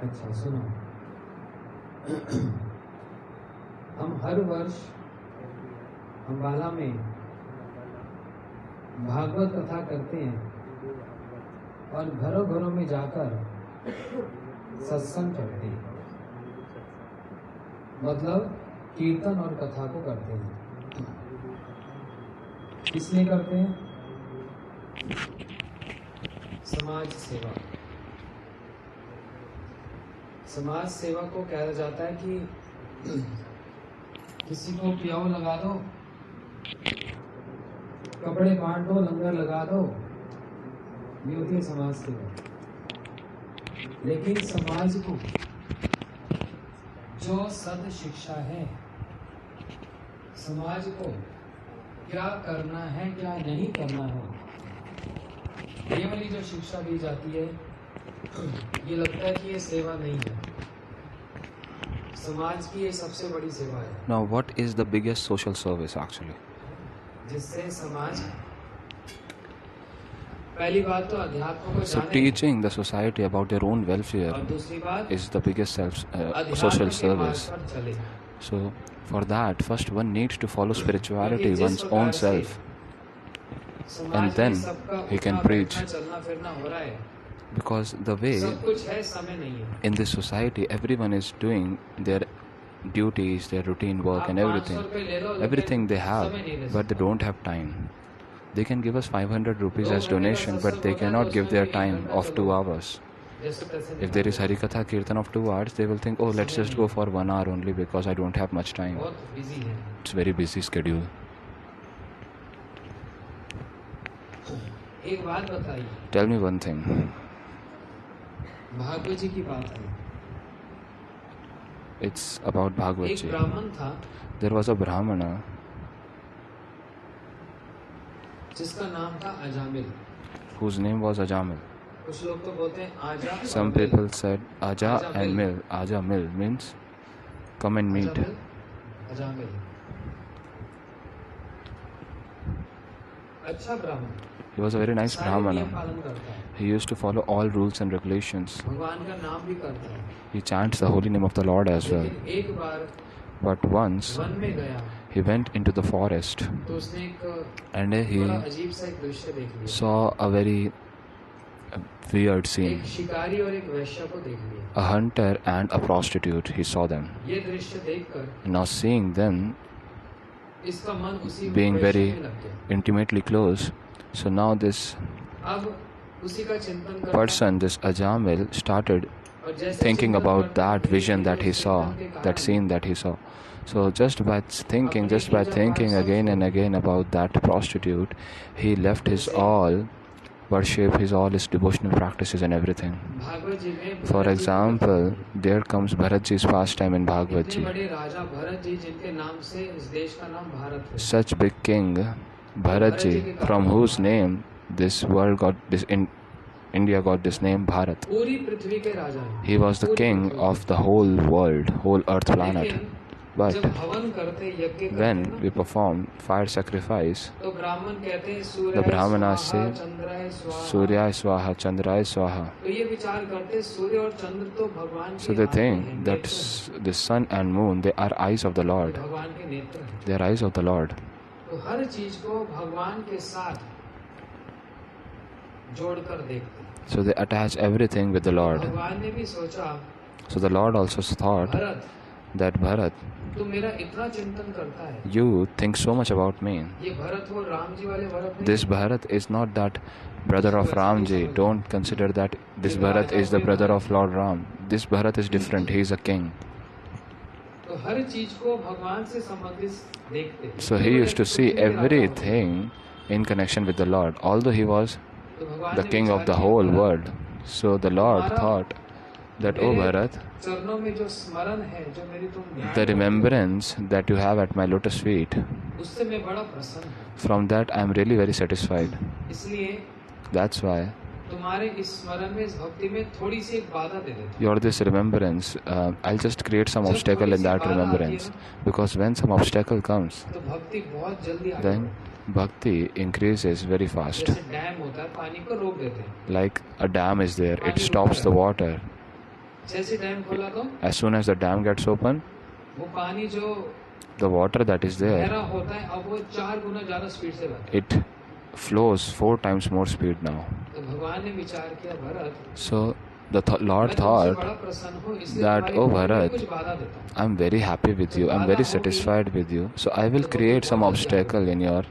अच्छा सुनो, हम हर वर्ष अम्बाला में भागवत कथा करते हैं और घरों घरों में जाकर सत्संग करते हैं, मतलब कीर्तन और कथा को करते हैं। किसलिए करते हैं? समाज सेवा। समाज सेवा को कहा जाता है कि किसी को प्याऊ लगा दो, कपड़े बांट दो, लंगर लगा दो, ये होती है समाज सेवा। लेकिन समाज को जो सद शिक्षा है, समाज को क्या करना है क्या नहीं करना है, ये वाली जो शिक्षा दी जाती है, ये लगता है कि ये सेवा नहीं है। समाज की ये सबसे बड़ी सेवा है। Now, what is the biggest social service actually? जिससे समाज, पहली बात तो अध्यात्म को So, जाने, teaching the society about their own welfare और दूसरी बात is the biggest social service. So, for that, first one needs to follow spirituality, one's own self, and then he can preach. Because the way in this society, everyone is doing their duties, their routine work and everything they have, but they don't have time. They can give us 500 rupees as donation, but they cannot give their time of 2 hours. If there is Harikatha Kirtan of 2 hours, they will think, oh, let's just go for 1 hour only because I don't have much time. It's very busy schedule. Tell me one thing. Bhagavat जी की बात है। It's about Bhagavad एक Ji. ब्राह्मण था There was a Brahmana जिसका नाम था Ajamil. whose name was Ajamil. कुछ लोग तो बोलते हैं आजा। Some people said Aja and Mil. Aja Mil means come and meet. Ajamil अच्छा ब्राह्मण। He was a very nice सारे नियम Brahmana. पालन करता है, He used to follow all rules and regulations. भगवान का नाम भी करता है। He chants the holy name of the Lord as well. लेकिन एक बार But once वन में गया he went into the forest तो उसने एक and he बड़ा अजीब सा एक दृश्य देख लिया। saw a very weird scene. एक शिकारी और एक वैश्य को देख लिया। A hunter and a prostitute, he saw them. ये दृश्य देखकर Now seeing them इसका मन उसी being वैश्य very में लग गया। intimately close, so now this अब उसी का चिंतन करता person, this Ajamil, started और जैसे thinking चिंतन about करता that vision that he saw, that scene that he saw. So just by thinking again and again about that prostitute, he left his all worship, his devotional practices and everything. Bhagavat जी में For example, there comes Bharatji's pastime in Bhagavad इतने Ji. बड़े राजा भरत जी जिनके नाम से इस देश का नाम भारत है। Such big king Bharatji, from whose name this world got this in India got this name Bharat. पूरी पृथ्वी के राजा हैं। He was the king of the whole world, whole earth planet. लेकिन But जब हवन करते यज्ञ करते when ना, we perform fire sacrifice, तो ब्राह्मण कहते हैं सूर्य the Brahmanas say चंद्राय स्वाहा। Surya Swaha, Chandra Swaha. तो ये विचार करते सूर्य और चंद्र तो भगवान So के they आत्मा think हैं, that नेत्र हैं, the sun and moon, they are eyes of the Lord. भगवान के नेत्र हैं। They are eyes of the Lord. तो हर चीज को भगवान के साथ जोड़कर देखते हैं। So they attach everything with the Lord. भगवान ने भी सोचा, So the Lord also thought Bharat that Bharat, तू मेरा इतना चिंतन करता है, you think so much about me. ये भरत वो राम जी वाले भरत नहीं This Bharat is not that brother of Ramji. Don't consider that this Bharat is the brother of Lord Ram. This Bharat is different. He is a king. तो हर चीज को भगवान से संबंधित देखते हैं। So he used to see everything in connection with the Lord, although he was तो भगवान the ने king of विचार the किया, whole Bharat, world. So the Lord thought that, oh Bharat, चरणों में जो स्मरण है, जो मेरी तुम ध्यान the करते हो, remembrance that you have at my lotus feet, उससे मैं बड़ा प्रसन्न हूँ। from that I am really very satisfied. इसलिए That's why तुम्हारे इस स्मरण में, इस भक्ति में थोड़ी सी एक बाधा दे देती your this remembrance, I'll just create some obstacle in that remembrance. Because when some obstacle comes, हूँ। तो भक्ति बहुत जल्दी आगे then बढ़ती bhakti increases very है। fast. जैसे डैम होता है, पानी को रोक देते हैं। Like a dam is there, it stops the water. जैसे डैम खोला तो As soon as the dam gets open, वो पानी जो the water that is there, गहरा होता है अब वो 4 गुना ज्यादा स्पीड से बहता है. it flows 4 times more speed now. तो भगवान ने विचार किया भरत, So the Lord मैं तुमसे thought बड़ा प्रसन्न हूँ, इसलिए that, तुम्हारी oh भूख में Bharat, कुछ बाधा देता हूँ. I'm very happy with you, I'm very satisfied with you, so I will create some obstacle in your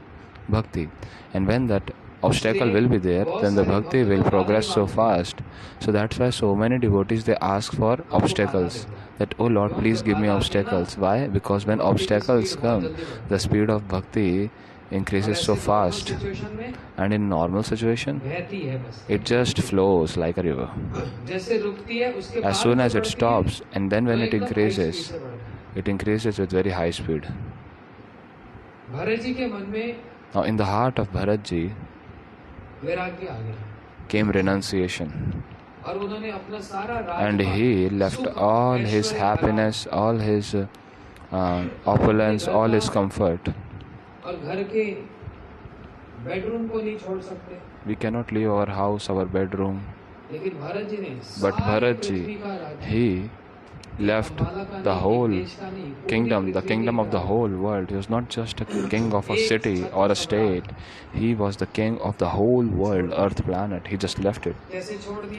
bhakti. And when that obstacle will be there, then the bhakti will progress so fast. So that's why so many devotees, they ask for obstacles. That, oh Lord, please give me obstacles. Why? Because when obstacles come, the speed of bhakti increases so fast. And in normal situation, it just flows like a river. As soon as it stops, and then when it increases with very high speed. Now in the heart of Bharatji came renunciation. And he left all his happiness, all his opulence, all his comfort. We cannot leave our house, our bedroom. But Bharatji, he left the whole kingdom, the kingdom of the whole world. He was not just a king of a city or a state. He was the king of the whole world, earth planet. He just left it.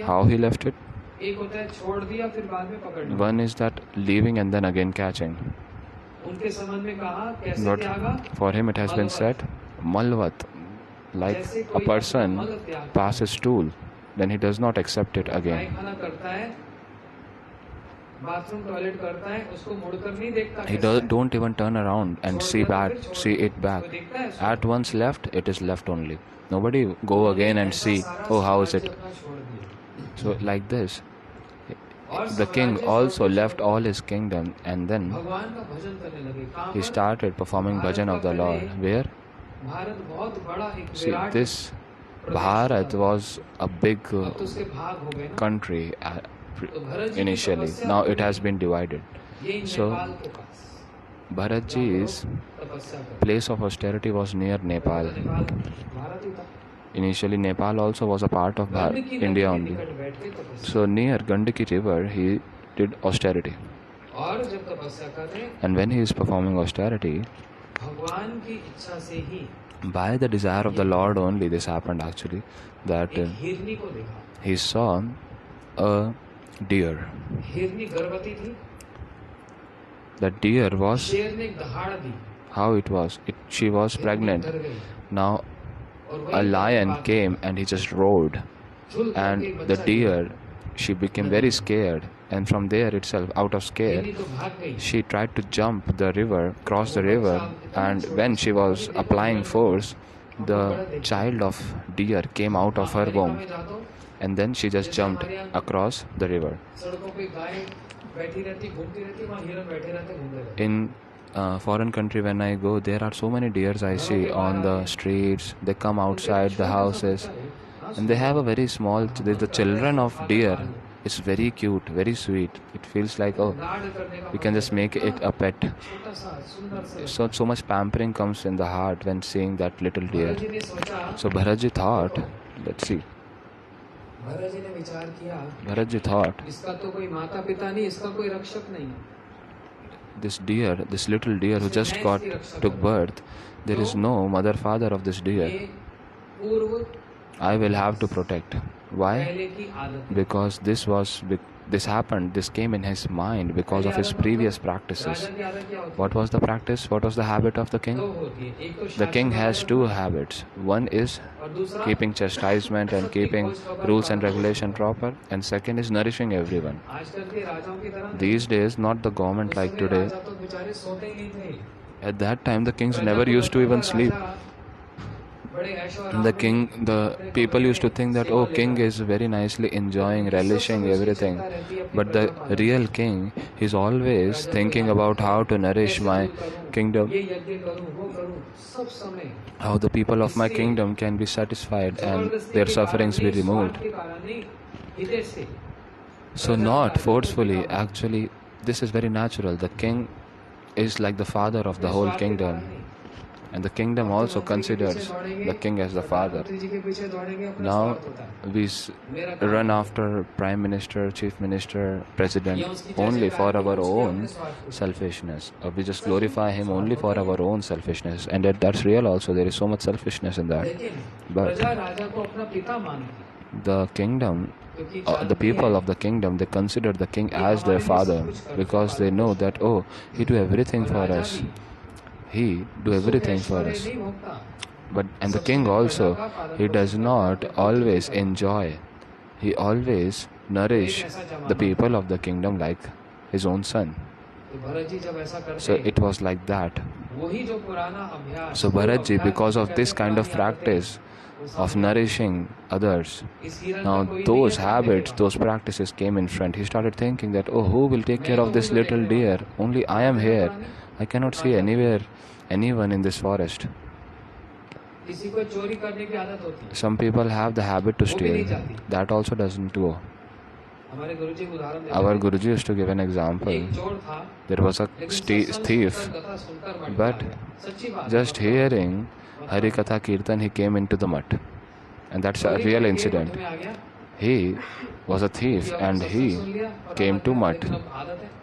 How he left it? One is that leaving and then again catching. But for him it has been said, Malvat, like a person passes stool, then he does not accept it again. He don't even turn around and see it back. At once left, it is left only. Nobody go again and see, oh, how is it? So like this, the king also left all his kingdom, and then he started performing bhajan of the Lord. Where? See, this Bharat was a big country initially. Now it has been divided. So Bharatji's place of austerity was near Nepal. Initially Nepal also was a part of India only. So near Gandaki river he did austerity. And when he is performing austerity, by the desire of the Lord only this happened actually, that he saw a deer. That deer was, how it was? She was pregnant. Now a lion came and he just roared. And the deer, she became very scared. And from there itself, out of scare, she tried to jump the river, cross the river. And when she was applying force, the child of deer came out of her womb. And then she just jumped across the river. In foreign country when I go, there are so many deers I see on the streets. They come outside the houses and they have a very small, the children of deer. It's very cute, very sweet. It feels like, oh, we can just make it a pet. So much pampering comes in the heart when seeing that little deer. So Bharatji thought, let's see. Bharatji thought, this deer, this little deer who just took birth, there is no mother father of this deer. I will have to protect. Why? Because this happened, this came in his mind because of his previous practices. What was the practice? What was the habit of the king? The king has two habits. One is keeping chastisement and keeping rules and regulation proper, and second is nourishing everyone. These days, not the government like today. At that time, the kings never used to even sleep. The people used to think that, oh, king is very nicely enjoying, relishing everything. But the real king is always thinking about how to nourish my kingdom, how the people of my kingdom can be satisfied and their sufferings be removed. So not forcefully, actually, this is very natural. The king is like the father of the whole kingdom. And the kingdom also considers the king as the father. Now we run after prime minister, chief minister, president only for our own selfishness. Or we just glorify him only for our own selfishness. And that's real also. There is so much selfishness in that. But the kingdom, the people of the kingdom, they consider the king as their father because they know that, oh, he do everything for us. He do everything for us. And the king also, he does not always enjoy. He always nourish the people of the kingdom like his own son. So it was like that. So Bharatji, because of this kind of practice of nourishing others, now those habits, those practices came in front. He started thinking that, oh, who will take care of this little deer? Only I am here. I cannot see anyone in this forest. Some people have the habit to steal. That also doesn't go. Our Guruji used to give an example. There was a thief, but just hearing Harikatha Kirtan, he came into the mud. And that's a real incident. He was a thief and he came to mud,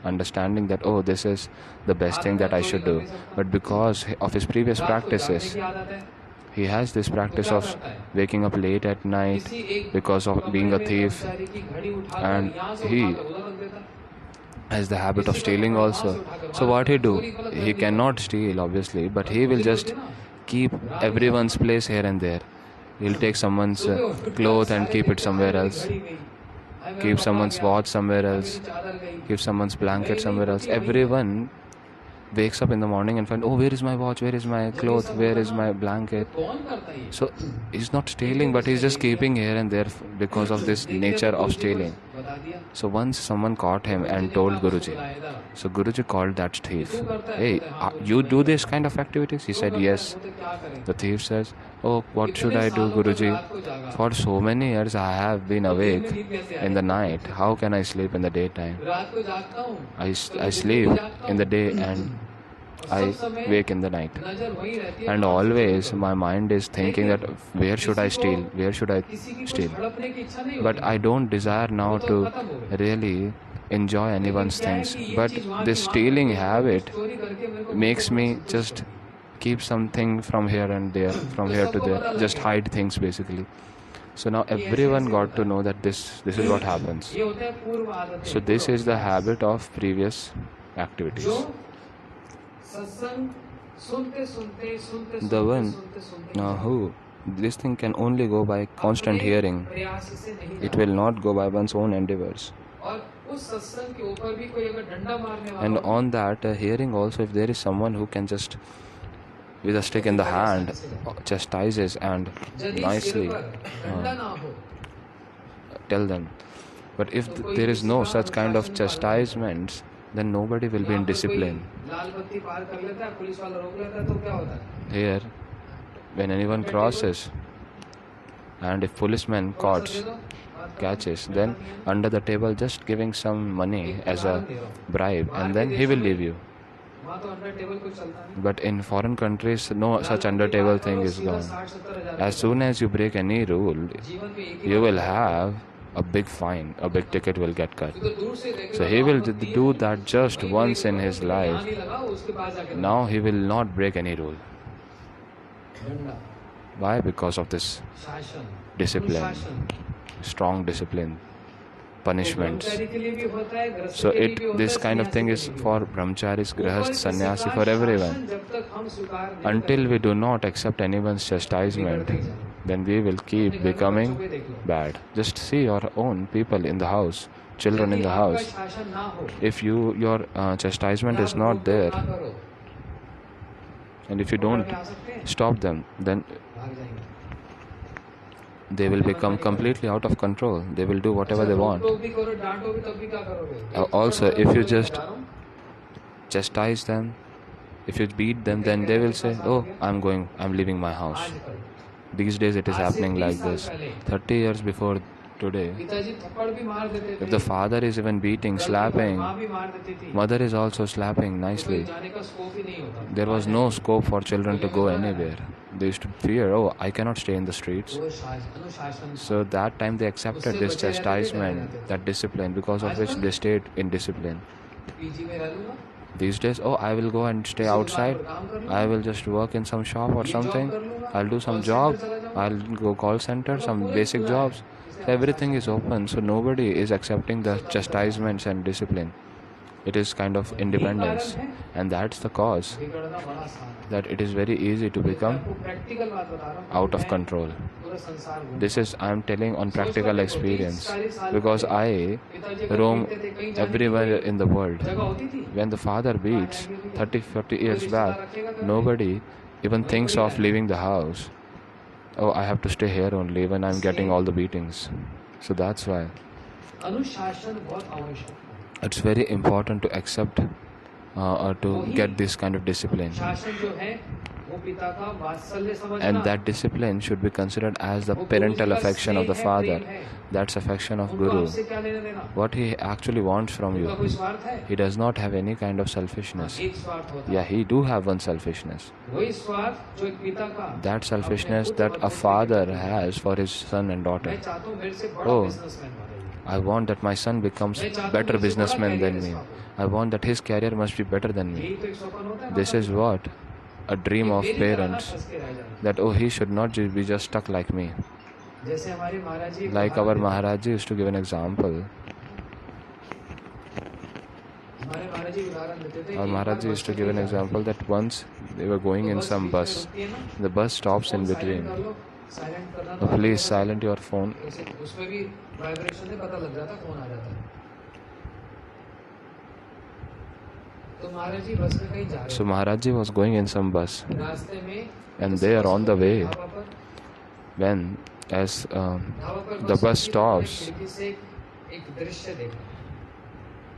understanding that, oh, this is the best thing that I should do. But because of his previous practices, he has this practice of waking up late at night because of being a thief, and he has the habit of stealing also. So what he do? He cannot steal obviously, but he will just keep everyone's place here and there. He'll take someone's clothes and keep it somewhere else. Keep someone's watch somewhere else. Keep someone's blanket somewhere else. Everyone wakes up in the morning and finds, oh, where is my watch? Where is my clothes? Where is my blanket? So he's not stealing, but he's just keeping here and there because of this nature of stealing. So once someone caught him and told Guruji. So Guruji called that thief. Hey, you do this kind of activities? He said, yes. The thief says, oh, what should I do, Guruji? For so many years I have been awake in the night. How can I sleep in the daytime? I sleep in the day and I wake in the night. And always my mind is thinking that where should I steal? Where should I steal? But I don't desire now to really enjoy anyone's things. But this stealing habit makes me just keep something from here and there, from here to there, just hide things basically. So now everyone got to know that this is what happens. So this is the habit of previous activities. The one who this thing can only go by constant hearing. It will not go by one's own endeavors. And on that hearing also, if there is someone who can just with a stick in the hand chastises and nicely tell them. But if there is no such kind of chastisements, then nobody will be in discipline. Here, when anyone crosses and if policeman catches, then under the table just giving some money as a bribe and then he will leave you. But in foreign countries, no such under table thing is gone. As soon as you break any rule, you will have a big fine, a big ticket will get cut. So he will do that just once in his life. Now he will not break any rule. Why? Because of this discipline, strong discipline, punishments. So this kind of thing is for brahmacharis, grihast, sannyasi, for everyone. Until we do not accept anyone's chastisement, then we will keep becoming bad. Just see your own people in the house, children in the house. If your chastisement is not there, and if you don't stop them, then they will become completely out of control. They will do whatever they want. Also, if you just chastise them, if you beat them, then they will say, oh, I'm leaving my house. These days it is happening like this. 30 years before today, if the father is even beating, slapping, mother is also slapping nicely, there was no scope for children to go anywhere. They used to fear, oh, I cannot stay in the streets. So that time they accepted this chastisement, that discipline, because of which they stayed in discipline. These days, oh, I will go and stay outside, I will just work in some shop or something, I'll do some job, I'll go call center, some basic jobs. Everything is open, so nobody is accepting the chastisements and discipline. It is kind of independence, and that's the cause that it is very easy to become out of control. This is, I am telling on practical experience, because I roam everywhere in the world. When the father beats 30-40 years back, nobody even thinks of leaving the house. Oh, I have to stay here only when I am getting all the beatings. So that's why it's very important to accept or to get this kind of discipline. And that discipline should be considered as the parental affection of the father. That's affection of Guru. What he actually wants from you. He does not have any kind of selfishness. Yeah, he do have one selfishness. That selfishness that a father has for his son and daughter. Oh, I want that my son becomes better businessman than me. I want that his career must be better than me. This is what? A dream of parents. That, oh, he should not be just stuck like me. Like our Maharaji used to give an example. Our Maharaji used to give an example that once they were going in some bus. The bus stops in between. Oh, please silent your phone. So Maharaji was going in some bus, and there on the way, when as the bus stops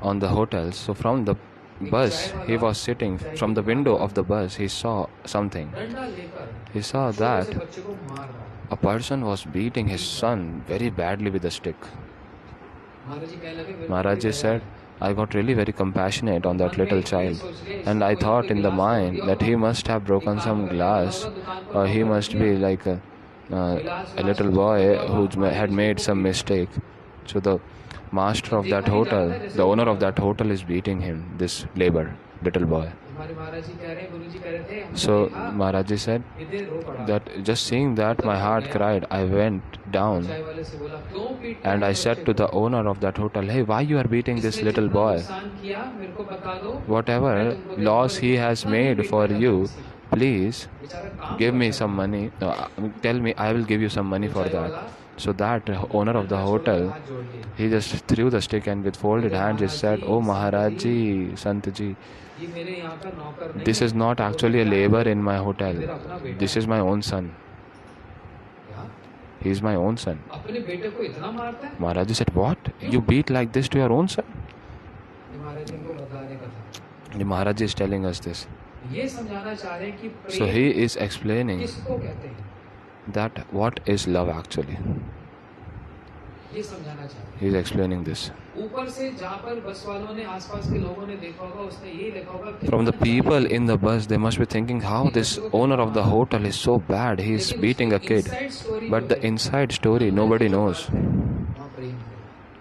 on the hotel, so from the bus he was sitting, from the window of the bus he saw something. He saw that a person was beating his son very badly with a stick. Maharaji said, I got really very compassionate on that little child, and I thought in the mind that he must have broken some glass, or he must be like a little boy who had made some mistake. So the master of that hotel, the owner of that hotel, is beating him, this little boy. So Maharaji said that just seeing that my heart cried. I went down and I said to the owner of that hotel, hey, why you are beating this little boy? Whatever loss he has made for you, please give me some money. Tell me, I will give you some money for that. So that owner of the hotel, he just threw the stick and with folded hands he said, oh Maharaji, Santji, this is not actually a labor in my hotel. This is my own son. He is my own son. Maharaji said, what? You beat like this to your own son? The Maharaji is telling us this. So he is explaining that what is love actually. He is explaining this. From the people in the bus, they must be thinking how this owner of the hotel is so bad. He is beating a kid. But the inside story nobody knows.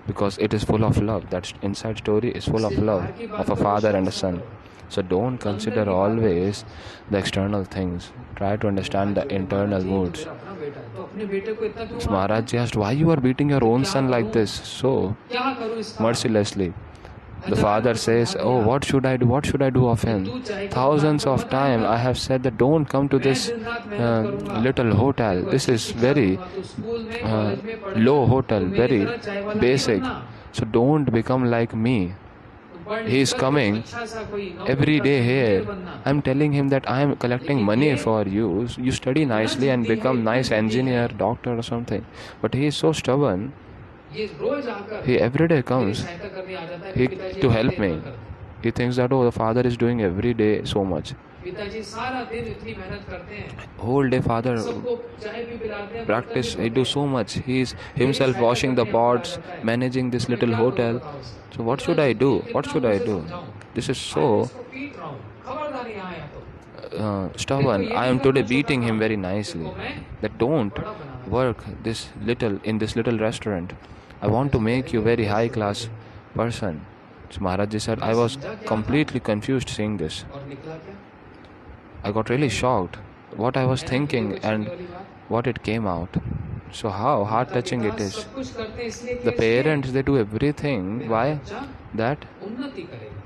Because it is full of love. That inside story is full of love of a father and a son. So don't consider always the external things. Try to understand the internal moods. So Maharaj asked, why you are beating your own son like this so mercilessly? The father says, oh, what should I do? What should I do of him? Thousands of times I have said that don't come to this little hotel. This is very low hotel, very basic. So don't become like me. He is coming every day here. I am telling him that I am collecting money for you. You study nicely and become nice engineer, doctor or something. But he is so stubborn. He every day comes to help me. He thinks that, oh, the father is doing every day so much. Whole day father practice, he do so much. He is himself washing the pots, managing this little hotel. So what should I do? What should I do? This is so stubborn. I am today beating him very nicely. That don't work in this little restaurant. I want to make you very high class person. So Maharaj said, I was completely confused seeing this. I got really shocked what I was thinking and what it came out. So how heart-touching it is. The parents, they do everything. Why? That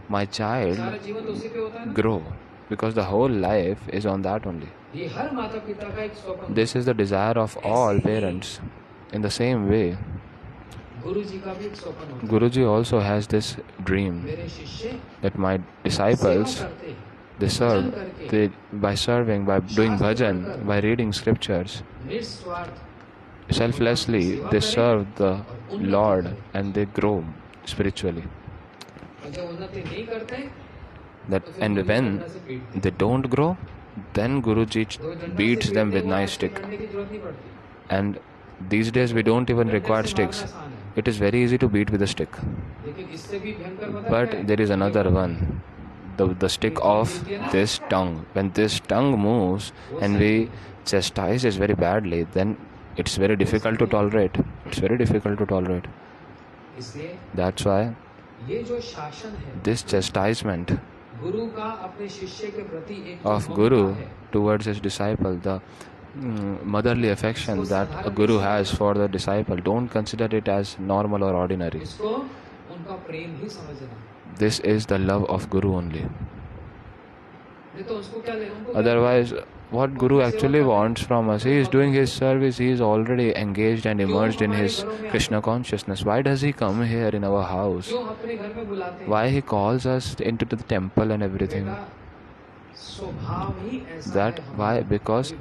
my child grow. Because the whole life is on that only. This is the desire of all parents. In the same way, Guruji also has this dream that my disciples, they serve, by serving, by doing bhajan, by reading scriptures, selflessly they serve the Lord and they grow spiritually. And when they don't grow, then Guruji beats them with nice stick. And these days we don't even require sticks. It is very easy to beat with a stick. But there is another one. The stick of this tongue. When this tongue moves and we chastise it very badly, then it's very difficult to tolerate. It's very difficult to tolerate. That's why this chastisement of Guru towards his disciple, the motherly affection that a Guru has for the disciple, don't consider it as normal or ordinary. This is the love of Guru only. Otherwise, what Guru actually wants from us, he is doing his service, he is already engaged and immersed in his Krishna consciousness. Why does he come here in our house? Why he calls us into the temple and everything? That why? Because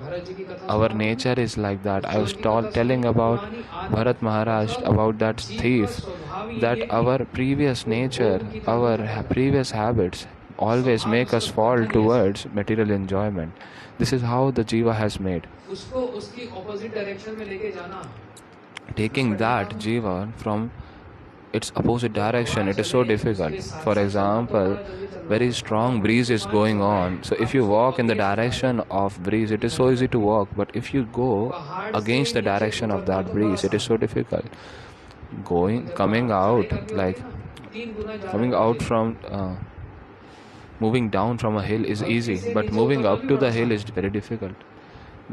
our nature is like that. I was telling about Bharat Maharaj, about that thief, that our previous nature, our previous habits always make us fall towards material enjoyment. This is how the jiva has made. Taking that jiva from its opposite direction, it is so difficult. For example, very strong breeze is going on. So if you walk in the direction of breeze, it is so easy to walk. But if you go against the direction of that breeze, it is so difficult. Coming out from moving down from a hill is easy, but moving up to the hill is very difficult.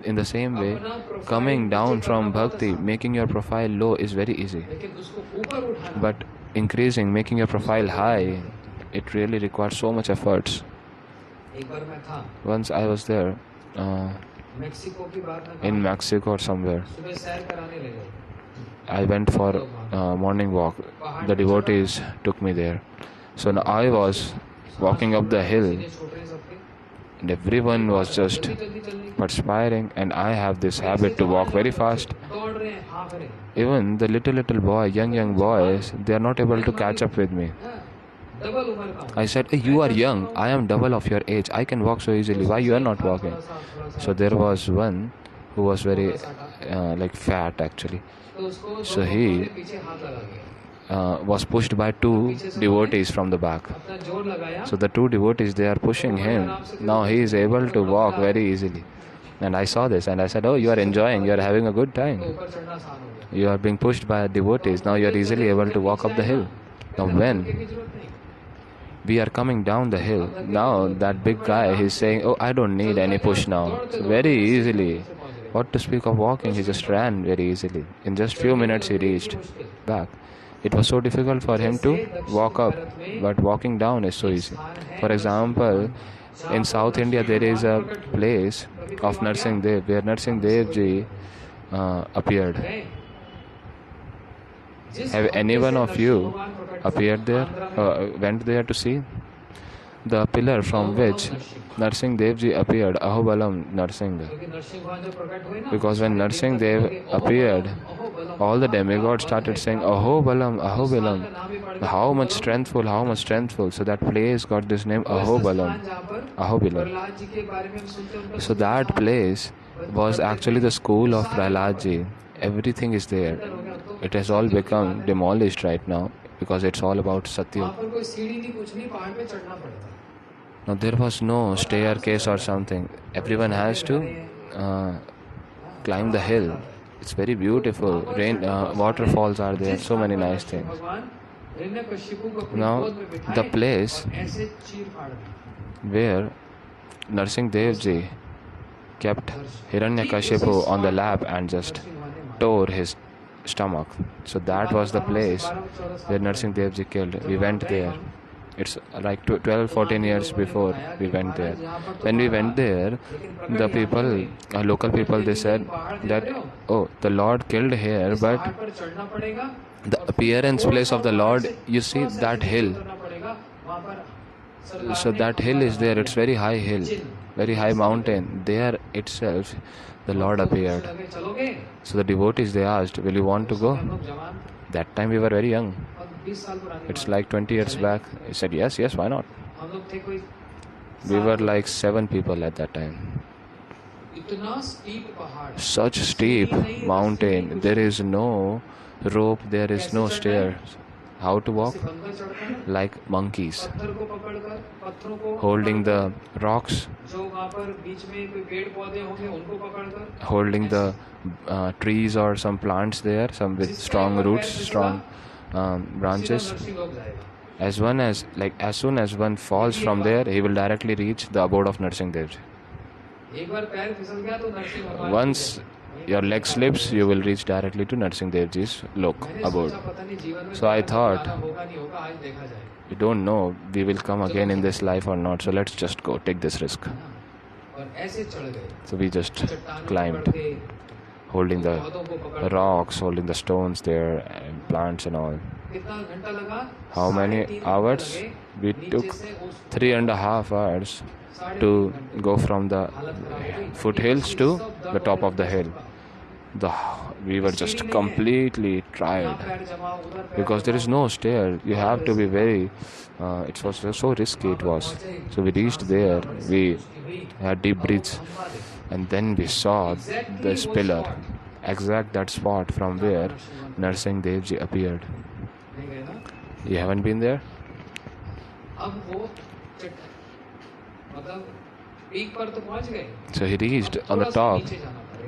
In the same way, coming down from bhakti, making your profile low is very easy. But making your profile high, it really requires so much efforts. Once I was there, in Mexico or somewhere. I went for a morning walk. The devotees took me there. So now I was walking up the hill and everyone was just perspiring, and I have this habit to walk very fast. Even the little boy, young boys, they are not able to catch up with me. I said, hey, you are young, I am double of your age, I can walk so easily, why you are not walking? So there was one who was very fat actually. So he was pushed by two devotees from the back. So the two devotees, they are pushing him. Now he is able to walk very easily. And I saw this and I said, oh, you are enjoying, you are having a good time. You are being pushed by devotees, now you are easily able to walk up the hill. Now when we are coming down the hill, now that big guy, he is saying, oh, I don't need any push now. So very easily. What to speak of walking, he just ran very easily. In just few minutes he reached back. It was so difficult for him to walk up, but walking down is so easy. For example, in South India there is a place of Narsingh Dev, where Narsingh Dev ji appeared. Have any one of you appeared there, went there to see? The pillar from which Narsingh Dev ji appeared, Ahobalam Narsingh. Because when Narsingh Dev appeared, all the demigods started saying, Aho Balam, Aho Balam. How much strengthful, how much strengthful. So that place got this name Aho Balam, Aho Balam. So that place was actually the school of Prahlad Ji. Everything is there. It has all become demolished right now because it's all about Satya. Now there was no staircase or something. Everyone has to climb the hill. It's very beautiful. Waterfalls are there. So many nice things. Now the place where Narsingh Dev Ji kept Hiranyakashipu on the lap and just tore his stomach. So that was the place where Narsingh Dev Ji killed. We went there. It's like 12-14 years before we went there. When we went there, the people, local people, they said that, oh, the Lord killed here, but the appearance place of the Lord, you see that hill. So that hill is there. It's very high hill, very high mountain. There itself, the Lord appeared. So the devotees, they asked, will you want to go? That time we were very young. It's like 20 years back. He said, yes, why not? We were like 7 people at that time. Such steep mountain. There is no rope, there is no stairs. How to walk? Like monkeys, holding the rocks, holding the trees or some plants there, some with strong roots, strong branches. As soon as one falls from there, he will directly reach the abode of Narsingh Dev Ji. Once your leg slips, you will reach directly to Narsingh Dev Ji's abode. So I thought, we don't know we will come again in this life or not, so let's just go, take this risk. So we just climbed, holding the rocks, holding the stones there, and plants and all. How many hours? We took 3.5 hours to go from the foothills to the top of the hill. We were just completely tired because there is no stair. You have to be very. It was so risky. It was. So we reached there. We had deep breaths, and then we saw this pillar, exact that spot from where Narsingh Dev Ji appeared. You haven't been there? So he reached on the top.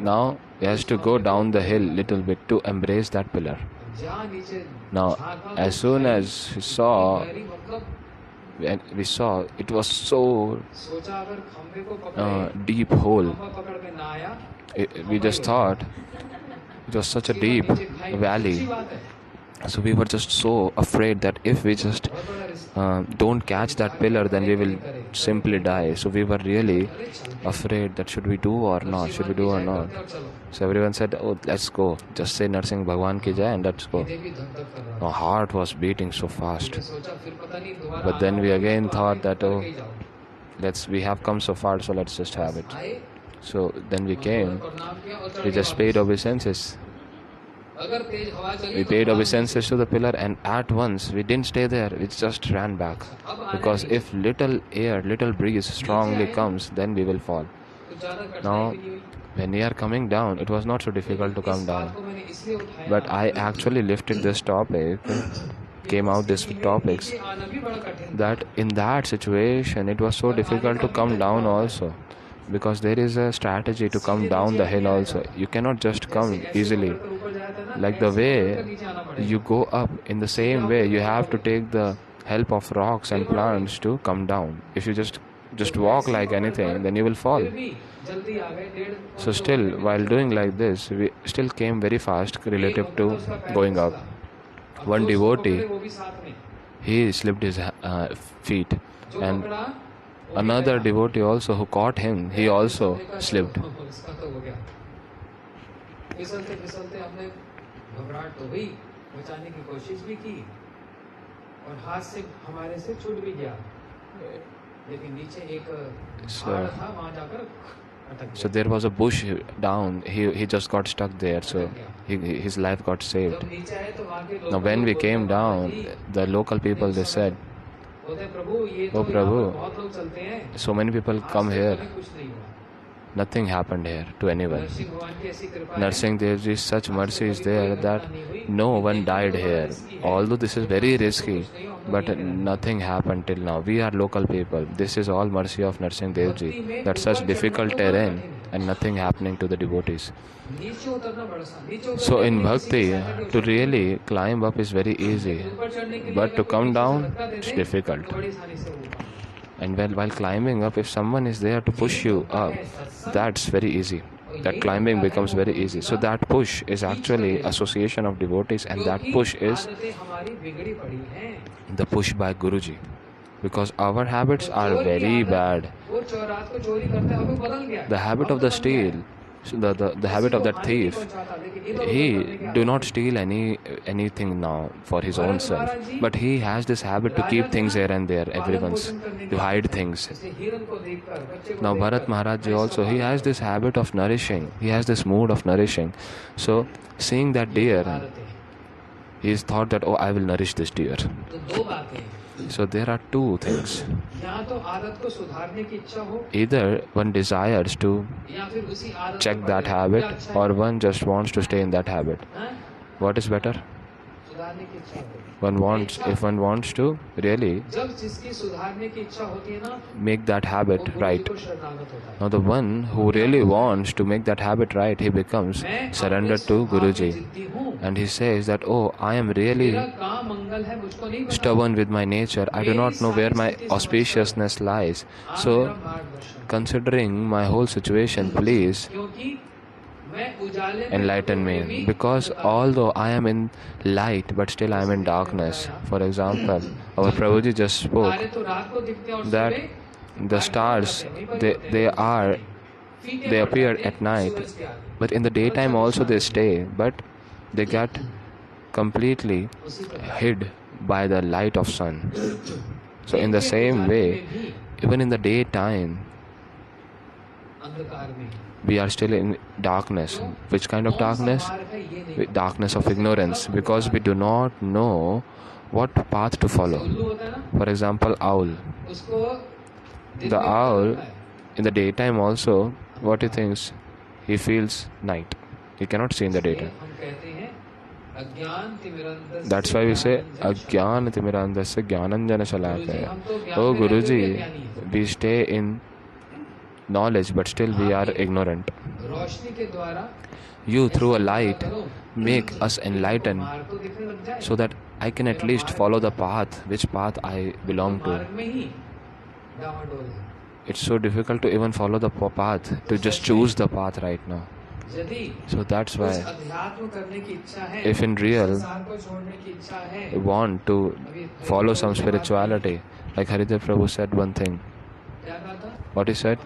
Now he has to go down the hill little bit to embrace that pillar. Now, as soon as we saw it was so deep hole. We just thought it was such a deep valley. So we were just so afraid that if we just don't catch that pillar, then we will simply die. So we were really afraid that should we do or not. So everyone said, oh, let's go. Just say Narsingh Bhagwan ki jai and let's go. Our heart was beating so fast. But then we again thought that, we have come so far, so let's just have it. So then we came. We just paid obeisances. We paid obeisances to the pillar, and at once we didn't stay there. We just ran back, because if little air, little breeze strongly comes, then we will fall. Now, when we are coming down, it was not so difficult to come down. But I actually lifted this topic, came out these topics, that in that situation it was so difficult to come down also. Because there is a strategy to come down the hill also. You cannot just come easily. Like the way you go up, in the same way you have to take the help of rocks and plants to come down. If you just walk like anything, then you will fall. So still, while doing like this, we still came very fast relative to going up. One devotee, he slipped his feet, and another devotee also who caught him, he also slipped. So So there was a bush down. He just got stuck there. So his life got saved. Now when we came down, the local people, they said, "Oh Prabhu, so many people come here. Nothing happened here to anyone. Nursing Devji's such mercy is there that no one died here. Although this is very risky, but nothing happened till now. We are local people. This is all mercy of Nursing Devji. That's such difficult terrain and nothing happening to the devotees." So in bhakti, to really climb up is very easy, but to come down, it's difficult. And while climbing up, if someone is there to push you up, that's very easy. That climbing becomes very easy. So that push is actually association of devotees, and that push is the push by Guruji. Because our habits are very bad. The habit of the steal, the habit of that thief, he do not steal anything now for his own self, but he has this habit to keep things here and there, everyone's, to hide things. Now Bharat Maharaj Ji also, he has this habit of nourishing, he has this mood of nourishing. So seeing that deer, he is thought that, oh, I will nourish this deer. So there are two things. Either one desires to check that habit, or one just wants to stay in that habit. What is better? If one wants to really make that habit right. Now the one who really wants to make that habit right, he becomes surrendered to Guruji. And he says that, oh, I am really stubborn with my nature. I do not know where my auspiciousness lies. So, considering my whole situation, please enlighten me. Because although I am in light, but still I am in darkness. For example, our Prabhuji just spoke that the stars, they appear at night, but in the daytime also they stay, but they get completely hid by the light of sun. So in the same way, even in the daytime, we are still in darkness. Which kind of darkness? Darkness of ignorance, because we do not know what path to follow. For example, owl. The owl, in the daytime also, what he thinks? He feels night. He cannot see in the daytime. That's why we say, Agyan Timirandasya Jnananjana Shalakaya. Oh Guruji, we stay in knowledge, but still we are ignorant. You, through a light, make us enlightened, so that I can at least follow the path, which path I belong to. It's so difficult to even follow the path, to just choose the path right now. So that's why, if in real you want to follow some spirituality, like Haridev Prabhu said one thing. What he said?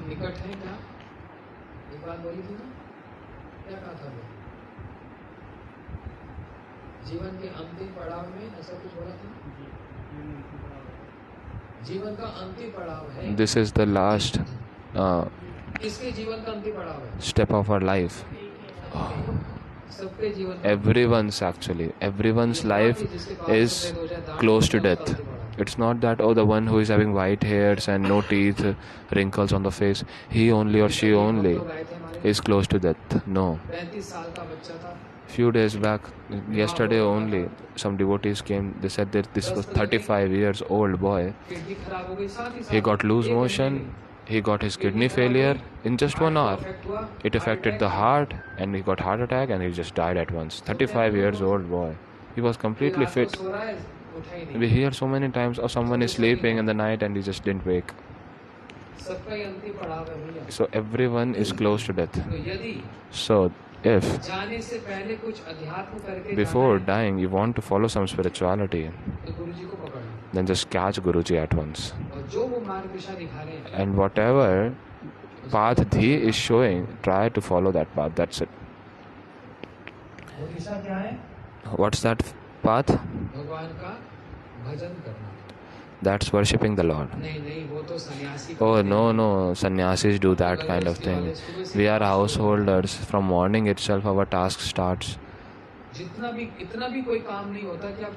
This is the last step of our life. Everyone's life is close to death. It's not that, oh, the one who is having white hairs and no teeth, wrinkles on the face, he only or she only is close to death. No. Few days back, yesterday only, some devotees came. They said that this was 35 years old boy. He got loose motion. He got his kidney failure in just 1 hour. It affected the heart, and he got heart attack, and he just died at once. 35 years old boy. He was completely fit. We hear so many times, or someone is sleeping in the night and he just didn't wake. So everyone is close to death. So if before dying you want to follow some spirituality, then just catch Guruji at once. And whatever path he is showing, try to follow that path. That's it. What's that path? That's worshipping the Lord. Oh, no, sannyasis do that kind of thing. We are householders. From morning itself, our task starts.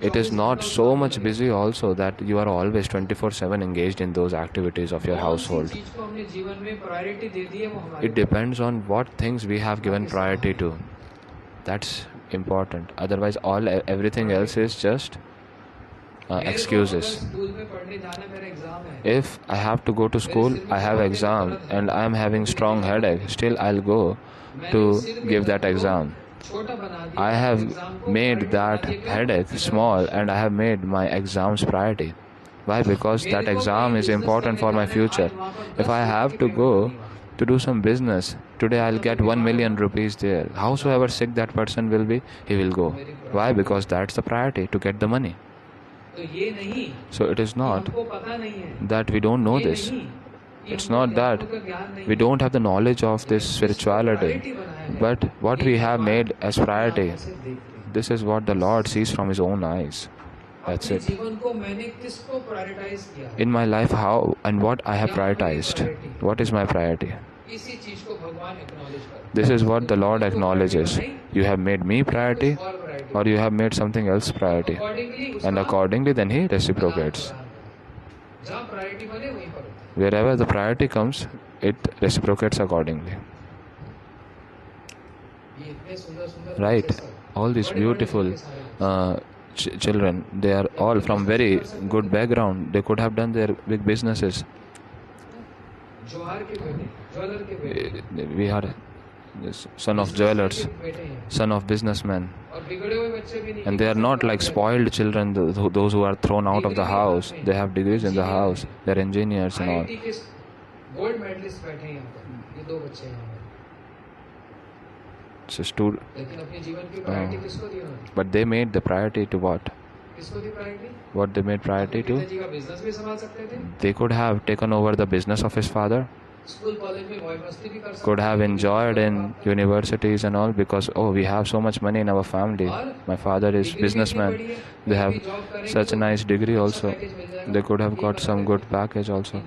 It is not so much busy also that you are always 24/7 engaged in those activities of your household. It depends on what things we have given priority to. That's important. Otherwise, everything else is just excuses. If I have to go to school, I have exam and I am having strong headache, still I'll go to give that exam. I have made that headache small and I have made my exams priority. Why? Because that exam is important for my future. If I have to go to do some business, today I'll get 1 million rupees there. Howsoever sick that person will be, he will go. Why? Because that's the priority, to get the money. So it is not that we don't know this. It's not that we don't have the knowledge of this spirituality, but what we have made as priority, this is what the Lord sees from His own eyes. That's it. In my life, how and what I have prioritized. What is my priority? This is what the Lord acknowledges. You have made me priority, or you have made something else priority. And accordingly, then He reciprocates. Wherever the priority comes, it reciprocates accordingly. Right? All these beautiful children, they are all from very good background. They could have done their big businesses. We are son of jewelers, son of businessmen, and they are not like spoiled children, those who are thrown out of the house. They have degrees in the house, they are engineers and all. But they made the priority to what? What they made priority to? They could have taken over the business of his father, could have enjoyed in universities and all, because we have so much money in our family. My father is businessman. They have such a nice degree also. They could have got some good package also.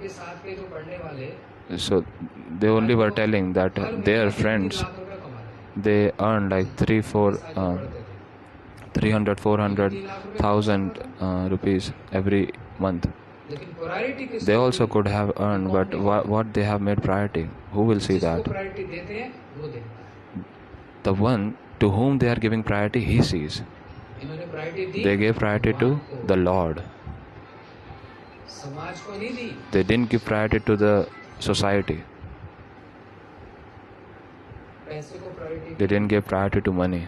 So they only were telling that their friends, they earn like 300,000-400,000 rupees every month. They also could have earned, but what they have made priority, who will see that? The one to whom they are giving priority, he sees. They gave priority to the Lord. They didn't give priority to the society. They didn't give priority to money.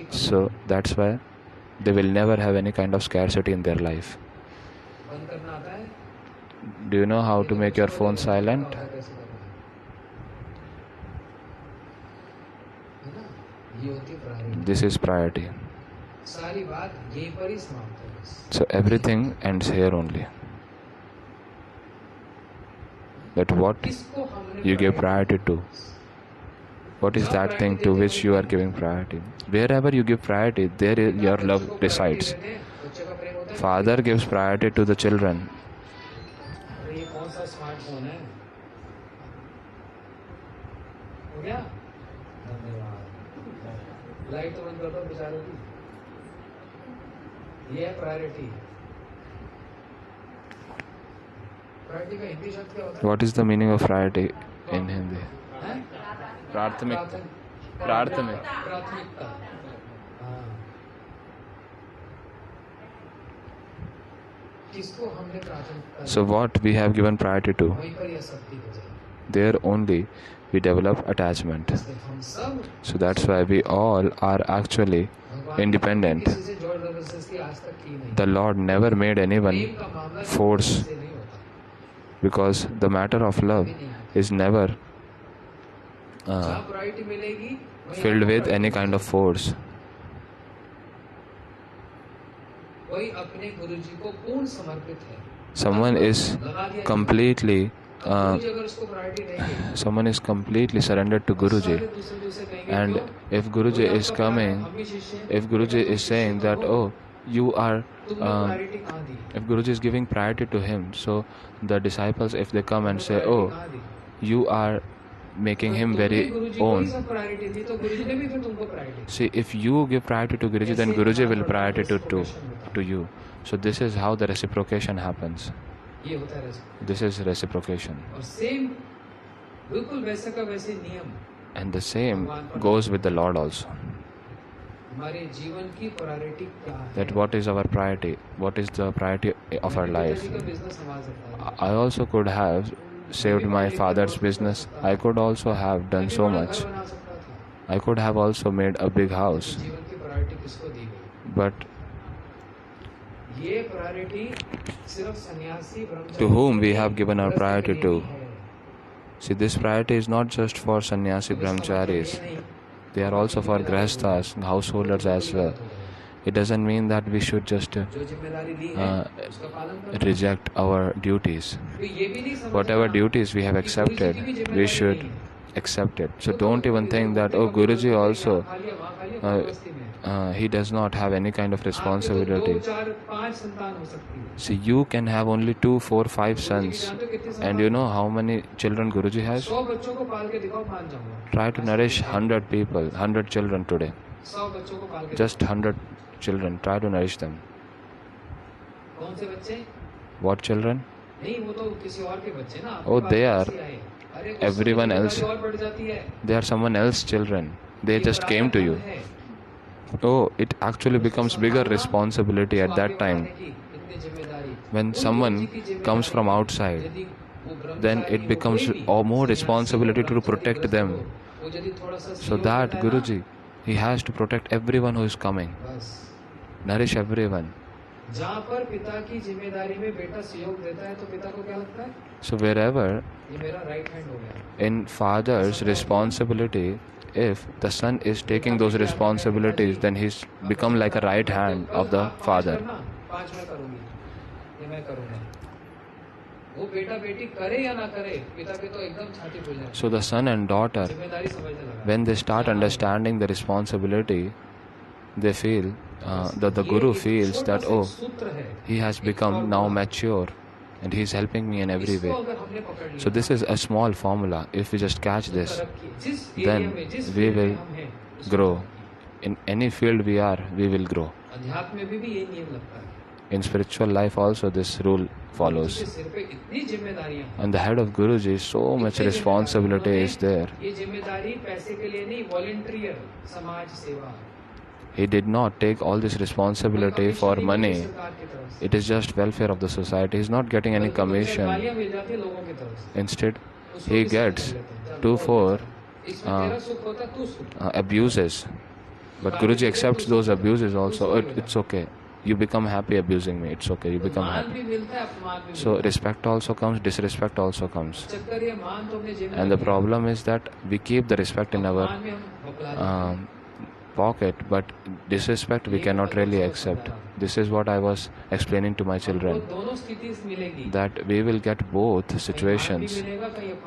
So that's why they will never have any kind of scarcity in their life. Do you know how to make your phone silent? This is priority. So everything ends here only. That what you give priority to. What is that thing to which you are giving priority? Wherever you give priority, there your love resides. Father gives priority to the children. What is the meaning of priority in Hindi? Prathamikta. So what we have given priority to, there only we develop attachment. So that's why we all are actually independent. The Lord never made anyone force, because the matter of love is never filled with any kind of force. Someone is completely surrendered to Guruji, and if Guruji is coming, if Guruji is saying that you are, priority कहाँ दी? if Guruji is giving priority to him, so the disciples, if they come and तुमने say, priority oh, कहाँ दी? you are making him तुमने very गुरुजी को ही own. सब priority दी, तो गुरुजी ने भी फिर तुमको priority the. See, if you give priority to Guruji, then ऐसे Guruji will बात और priority to reciprocation होता है। to you. So this is how the reciprocation happens. ये होता है reciprocation। This is reciprocation. और सेम बिल्कुल वैसे का वैसे नियम And the same goes with the Lord also. हमारे जीवन की प्रायोरिटी क्या है? That what is our priority? What is the priority of our life? पिताजी का बिजनेस संभाल सकता है। I also could have saved my father's business. I could also have done so much. घर बना सकता था। I could have also made a big house. जीवन की प्रायोरिटी किसको दी गई? But ये प्रायोरिटी सिर्फ सन्यासी ब्रह्मचारी to whom we have given our priority to? है। See, this priority is not just for sannyasi brahmacharis. They are also for grahasthas, householders as well. It doesn't mean that we should just जो जिम्मेदारी ली है उसका पालन करना। reject our duties. तो ये भी नहीं समझना Whatever duties we have कि गुरुजी accepted, की भी we जिम्मेदारी should नहीं है। accept it. So don't even think that, oh, Guruji also, खा लिया, वहाँ खा लिया, uh, बस्ती में। he does not have any kind of आपके तो responsibility. 2, 4, 5 संतान हो सकती है। See, you can have only 2, 4, 5 गुरुजी की sons. जानते हो कितनी And संतान? you know how many children Guruji has? 100 बच्चों को पाल के दिखाओ, मान जाऊंगा। Try to nourish 100 people, 100 children today. 100 बच्चों को पाल के Just 100 children. Try to nourish them. दिखाओ। कौन से बच्चे? What children? नहीं, वो तो किसी और के बच्चे ना। Oh, आपके they पास are कैसे आए? अरे उससे everyone जिम्मेदारी else. और बढ़ जाती है। They are someone else's children. They ये just बड़ा came to काम you. है। Oh, it actually becomes bigger responsibility at that time. इतनी जिम्मेदारी। When someone comes from outside, यदि वो ब्रह्मचारी then it हो becomes कोई भी, more सन्यासी responsibility हो, to protect ब्रह्मचारी them. हो, वो यदि थोड़ा सा So सहयोग that देता है ना, Guruji, he has to protect everyone who is coming. बस Nourish everyone. जहाँ पर पिता की जिम्मेदारी में बेटा सहयोग देता है तो पिता को क्या लगता है? So wherever ये मेरा राइट हैंड हो गया। in father's responsibility, if the son is taking those responsibilities, then he's become like a right hand of the father. 5 मैं करूंगी, ये मैं करूंगा। वो बेटा बेटी करे या ना करे, पिता के तो एकदम छाती फूल जाती है। So the son and daughter, जिम्मेदारी समझने लगा। when they start understanding the responsibility, they feel that the Guru feels that, oh, he has become now mature and he is helping me in every way. So this is a small formula. If we just catch this, then we will grow. In any field we are, we will grow. अध्यात्म में भी यही नियम लगता है। In spiritual life also this rule follows. सिर पे इतनी जिम्मेदारियां हैं। On the head of Guruji, so much responsibility is there. ये जिम्मेदारी पैसे के लिए नहीं, वॉलंटियर समाज सेवा। He did not take all this responsibility for money. It is just welfare of the society. He is not getting any commission. Instead, he gets 2-4 abuses. But Guruji accepts those abuses also. It's okay. You become happy abusing me. It's okay. You become happy. So respect also comes, disrespect also comes. And the problem is that we keep the respect in our pocket, but disrespect we cannot really accept. This is what I was explaining to my children, that we will get both situations.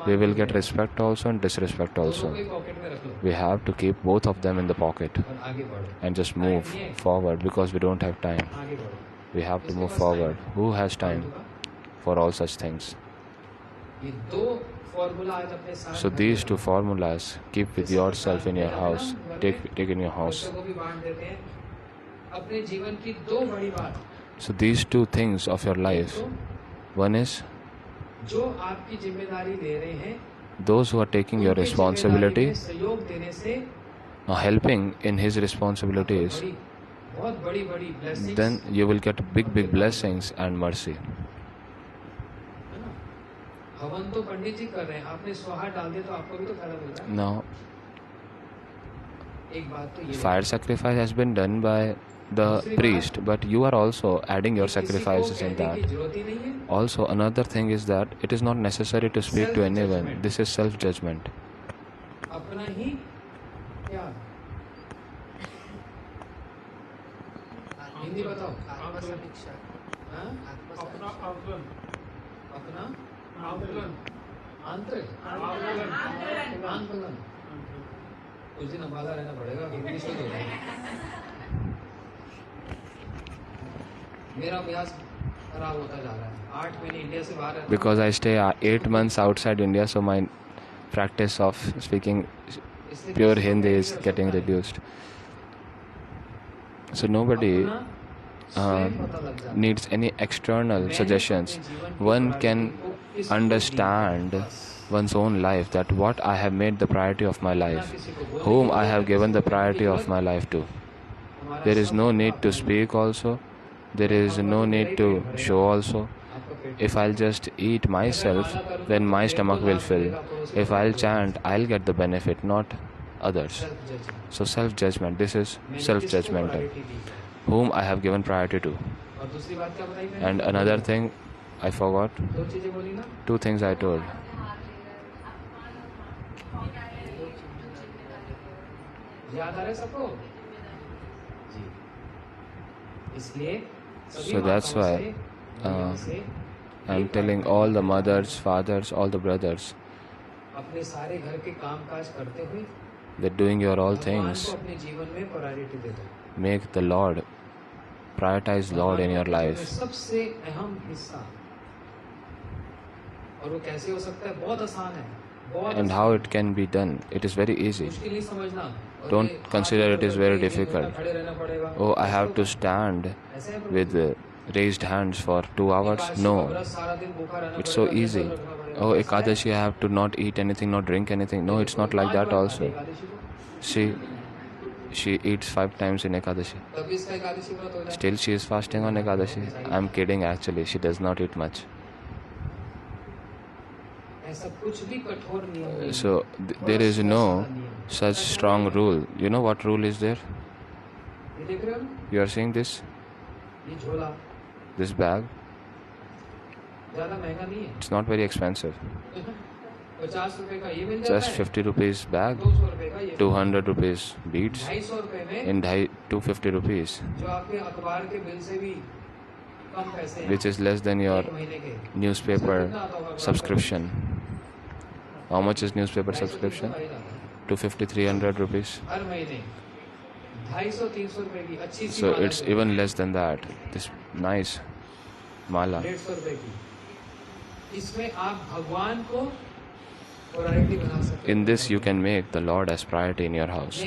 We will get respect also and disrespect also. We have to keep both of them in the pocket and just move forward, because we don't have time. We have to move forward. Who has time for all such things? So these 2 formulas, keep with yourself in your house. Take in your house. So these 2 things of your life. One is, those who are taking your responsibility, helping in his responsibilities, then you will get big blessings and mercy. हवन तो पंडित जी कर रहे हैं, आपने स्वाहा डाल दिया तो आपको भी तो फायदा मिल रहा है। Now, एक बात तो ये fire sacrifice has been done by the priest, but you are also adding your sacrifices in that. Also, another thing is that it is not necessary to speak to anyone. This is self-judgment. अपना ही क्या? हिंदी बताओ। अपना आंतरिक कुछ दिन अंबाला रहना पड़ेगा, English में तो Because I stay 8 months outside India, so my practice of speaking pure Hindi is getting reduced. So nobody needs any external suggestions. One can understand one's own life, that what I have made the priority of my life, whom I have given the priority of my life to. There is no need to speak also. There is no need to show also. If I'll just eat myself, then my stomach will fill. If I'll chant, I'll get the benefit, not others. So self-judgment, this is self-judgmental. Whom I have given priority to. And another thing, I forgot. 2 things I told. So that's why I'm telling all the mothers, fathers, all the brothers, that doing your all things, make the Lord, prioritize Lord in your life. And how it can be done? It is very easy. Don't consider it is very difficult. Oh, I have to stand with raised hands for 2 hours. No, it's so easy. Oh, Ekadashi, I have to not eat anything, not drink anything. No, it's not like that also. She eats 5 times in Ekadashi. Still she is fasting on Ekadashi. I'm kidding actually, she does not eat much. So there is no such strong rule. You know what rule is there? You are seeing this? This bag? It's not very expensive. Just 50 rupees bag, 200 rupees beads, in 250 rupees, which is less than your newspaper subscription. How much is newspaper subscription? 250, 300 rupees. So it's even less than that. This nice mala. In this you can make the Lord as priority in your house.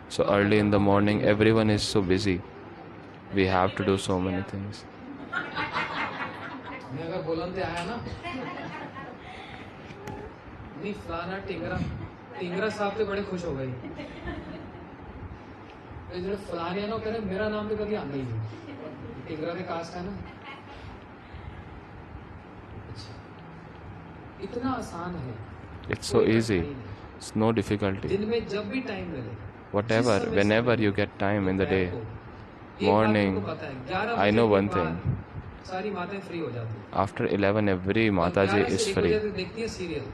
So early in the morning everyone is so busy. We have to do so many things. Tingra साहब तो बड़े खुश हो गए जो फलाने no कह रहे मेरा नाम तो कभी आंदा ही नहीं टिंगरा के कास्ट है ना इतना आसान है It's so easy. It's no difficulty. दिन में जब भी टाइम मिले Whatever, whenever you get time in the day, morning, I know one thing. सारी माताएं फ्री हो जाती हैं. After 11, every Mataji is free.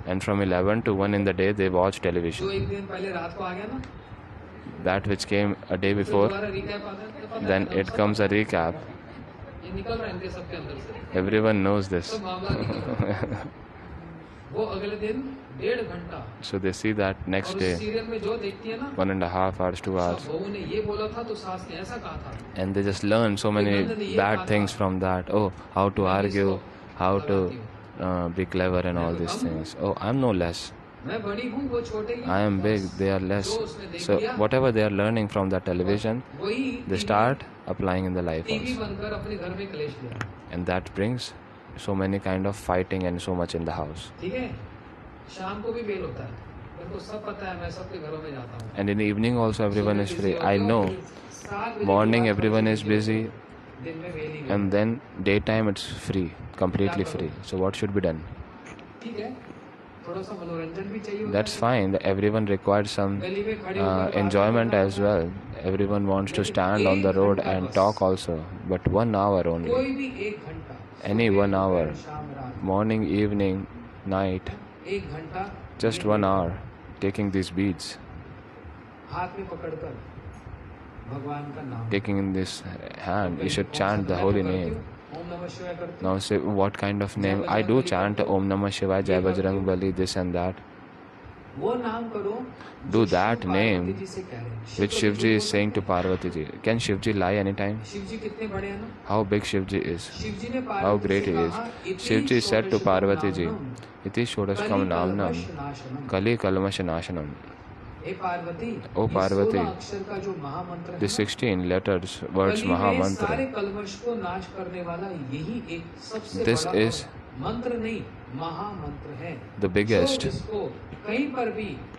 And from 11 to 1 in the day, they watch television. जो एक दिन पहले रात को आ गया ना That which came a day before, then it comes a recap. ये निकल रहे हैं सबके अंदर से. Everyone knows this. तो मामला निकल वो अगले दिन 1.5 घंटा. So they see that next day, serial में जो देखती है ना 1.5 hours, 2 hours. बहू ने ये बोला था तो सास ने ऐसा कहा था. And they just learn so many bad things from that. Oh, how to argue, how to be clever and all these things. Oh, I'm no less. मैं बड़ी हूँ वो छोटे ही. I am big, they are less. So whatever they are learning from that television, they start applying in the life TV also. बनकर अपने घर में क्लेश लिया. And that brings so many kind of fighting and so much in the house. ठीक है शाम को भी बेल होता है. मेरे को सब पता है मैं सबके घरों में जाता हूँ. And in the evening also everyone is free. I know. Morning everyone is busy. दिन में बेल ही. And then daytime it's free, completely free. So what should be done? ठीक है थोड़ा सा मनोरंजन भी चाहिए. That's fine. Everyone requires some enjoyment as well. Everyone wants to stand on the road and talk also. But 1 hour only. कोई भी 1 घंटा. Any 1 hour. शाम रात. Morning, evening, night. 1 घंटा. Just 1 hour. Taking these beads. हाथ में पकड़कर भगवान का नाम. Taking in this hand. You should chant the holy name. ओम नमः शिवाय करते. Now say what kind of name? I do chant Om Namah Shivaya, Jai Bajrang Bali, this and that. Do that name which Shivji is saying to Parvati ji. Can Shivji lie anytime? How big Shivji is? How great he is? Shivji said to Parvati ji, Iti Shodashkam Namnam Kali Kalmash Nashanam. O Parvati, the 16 letters, words Mahamantra, this is the biggest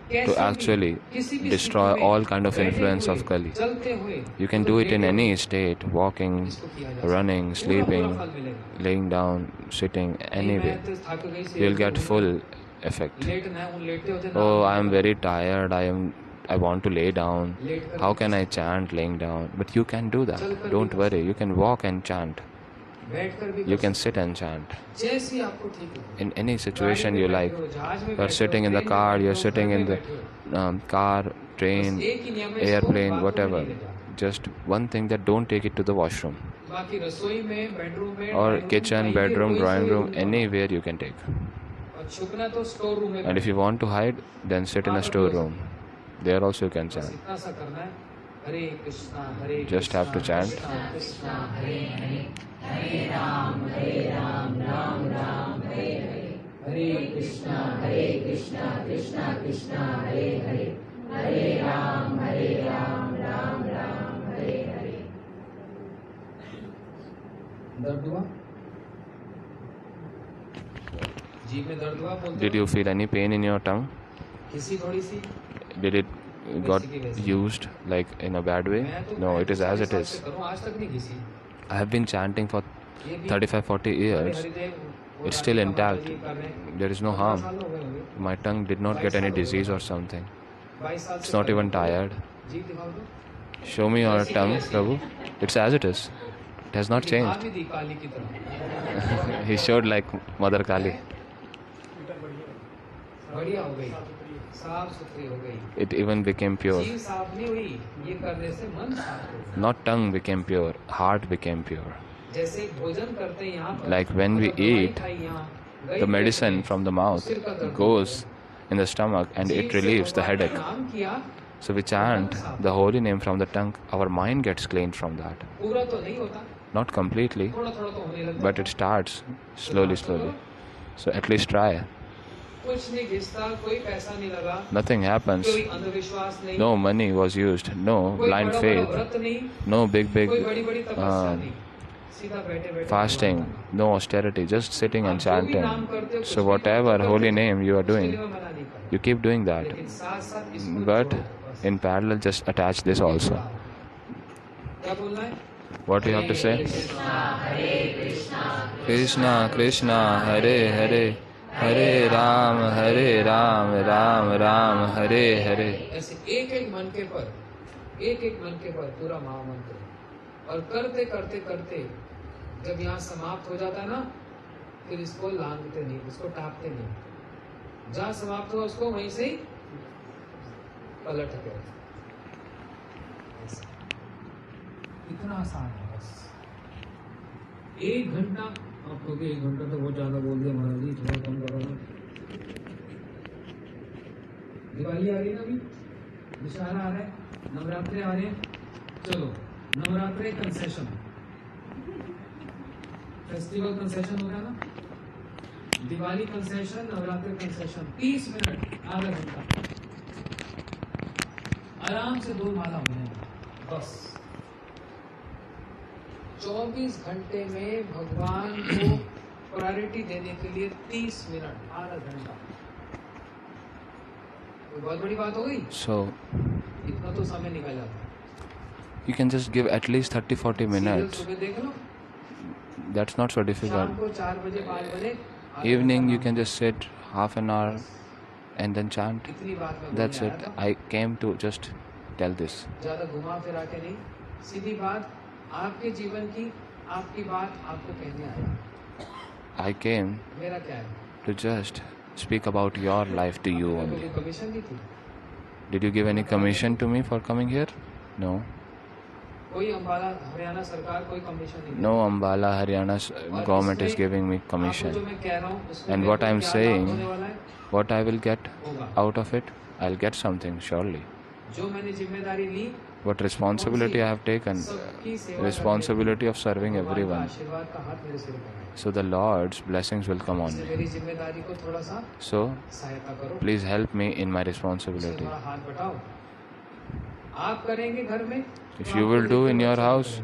to actually destroy all kind of influence of Kali. You can do it in any state, walking, running, sleeping, laying down, sitting, anyway. You'll get full effect. Oh, I am very tired, I want to lay down. How can I chant laying down? But you can do that. Don't worry, you can walk and chant. You can sit and chant. In any situation you like. You're sitting in the car, you're sitting in the car, train, airplane, whatever. Just one thing, that don't take it to the washroom. Or kitchen, bedroom, drawing room, anywhere you can take. And if you want to hide, then sit in a storeroom. There also you can chant. Just have to chant. Hare Ram, Ram Ram, Hare Krishna, Krishna Krishna, Hare Hare, Hare Ram, Ram Ram, Hare Hare. दर्द हुआ? जी में दर्द हुआ? Did you feel any pain in your tongue? किसी थोड़ी सी? Did it got used like in a bad way? No, it is as it is. I have been chanting for 35-40 years. It's still intact. There is no harm. My tongue did not get any disease or something. It's not even tired. Show me your tongue, Prabhu. It's as it is. It has not changed. He showed like Mother Kali. It even became pure. Not tongue became pure, heart became pure. Like when we eat, the medicine from the mouth goes in the stomach and it relieves the headache. So we chant the holy name from the tongue, our mind gets cleaned from that. Not completely, but it starts slowly. So at least try. Nothing happens. No money was used. No blind faith. No big fasting. No austerity. Just sitting and chanting. So whatever holy name you are doing, you keep doing that. But in parallel, just attach this also. What do you have to say? Krishna Krishna, Hare Hare, Hare Ram, Ram Ram, Hare Hare. ऐसे एक मन के पर पूरा महामंत्र, और करते जब यहाँ समाप्त हो जाता है ना, फिर इसको लांघते नहीं, इसको टापते नहीं. जहाँ समाप्त हुआ उसको वहीं से ही पलट के. इतना आसान है. बस 1 घंटा. आप कहोगे 1 घंटा तो बहुत ज्यादा बोल दिया महाराज जी, थोड़ा कम करो ना. दिवाली आ रही है ना, अभी दशहरा आ रहा है, नवरात्रे आ रहे हैं. चलो नवरात्रे कंसेशन, फेस्टिवल कंसेशन हो रहा है ना. Diwali concession, Navratri concession, 30 minute, आधा घंटा आराम से 2 माला हो जाएंगे. बस 24 घंटे में भगवान को प्रायोरिटी देने के लिए 30 मिनट, आधा घंटा. कोई बहुत बड़ी बात हो गई? So इतना तो समय निकल जाता है. You can just give at least 30-40 minutes. सुबह देख लो, that's not so difficult. शाम को 4 बजे 5 बजे, Evening you can just sit half an hour and then chant. That's it. I came to just tell this. ज़्यादा घुमा फिरा के नहीं, सीधी बात आपके जीवन की, आपकी बात आपको कहने आया. I came मेरा क्या है? to just speak about your life to you only. Commission दी थी? Did you give any commission to me for coming here? No. कोई अम्बाला हरियाणा सरकार कोई कमीशन नहीं. No Ambala Haryana government is giving me commission. And what I am saying, what I will get out of it, I'll get something surely. जो मैंने जिम्मेदारी ली, What responsibility I have taken, responsibility of serving everyone. आशीर्वाद का हाथ मेरे सिर पर है. So the Lord's blessings will come on me. मेरी जिम्मेदारी को थोड़ा सा So सहायता करो. please help me in my responsibility. थोड़ा हाथ बटाओ. आप करेंगे घर में, If you will do in your house,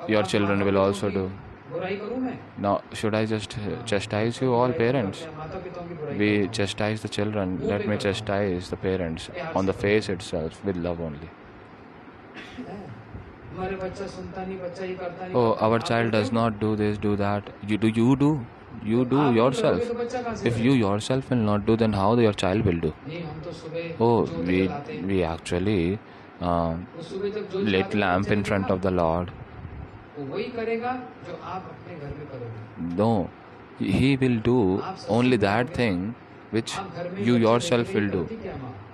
your children will also do. बुराई करूं मैं? Now, should I just chastise you all parents? माता पिताओं की बुराई We chastise the children. Let me chastise the parents on the face itself with love only. हमारे बच्चा सुनता नहीं, बच्चा ये करता नहीं. Oh, our child does not do this, do that. You do yourself. If you yourself will not do, then how your child will do? Oh, we actually lit lamp in front of the Lord. No, He will do only that thing which you yourself will do.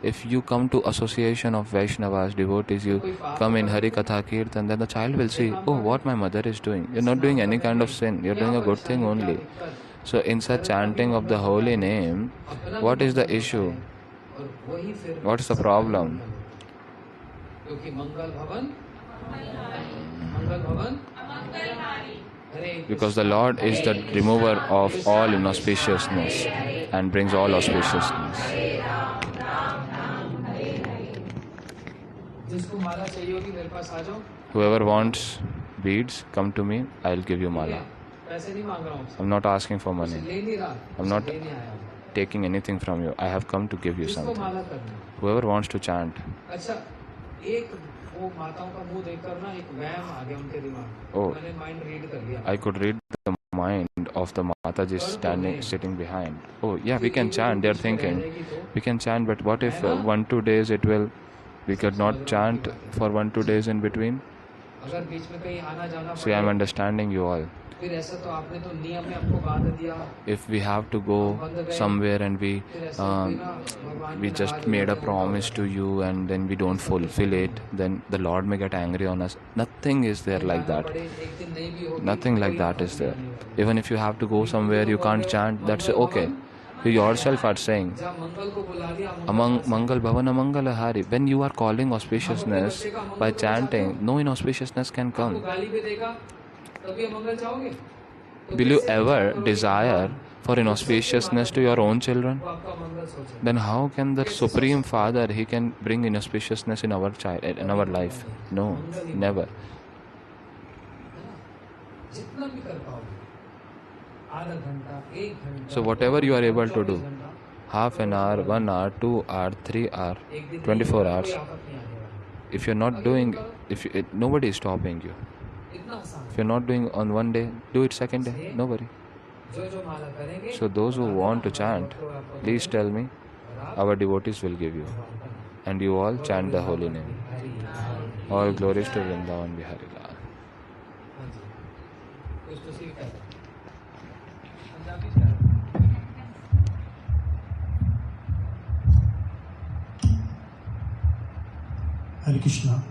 If you come to association of Vaishnavas, devotees, you come in Hari Katha Kirtan, then the child will see, oh, what my mother is doing. You're not doing any kind of sin. You're doing a good thing only. So in such chanting of the holy name, what is the issue? What's the problem? Because the Lord is the remover of all inauspiciousness and brings all auspiciousness. Whoever wants beads, come to me, I'll give you mala. I'm not asking for money. I'm not taking anything from you. I have come to give you something. Whoever wants to chant. Oh, I could read the mind of the Mataji sitting behind. Oh, yeah, we can chant. They're thinking, we can chant, but what if 1-2 days we could not chant for 1-2 days in between? See, I'm understanding you all. If we have to go somewhere and we just made a promise to you and then we don't fulfill it, then the Lord may get angry on us. Nothing is there like that. Nothing like that is there. Even if you have to go somewhere, you can't chant, that's okay. You yourself are saying, among Mangal Bhavana Mangala Hari, when you are calling auspiciousness by chanting, no inauspiciousness can come. Will you ever desire for inauspiciousness to your own children? Then how can the Supreme Father, He can bring inauspiciousness in our child, in our life? No, never. So whatever you are able to do, half an hour, 1 hour, 2 hours, 3 hours, 24 hours, if you're not doing, nobody is stopping you. If you're not doing on one day, do it second day, no worry. So those who want to chant, please tell me, our devotees will give you. And you all chant the holy name. All glories to Vrindavan Bihari Lal. Hare Krishna.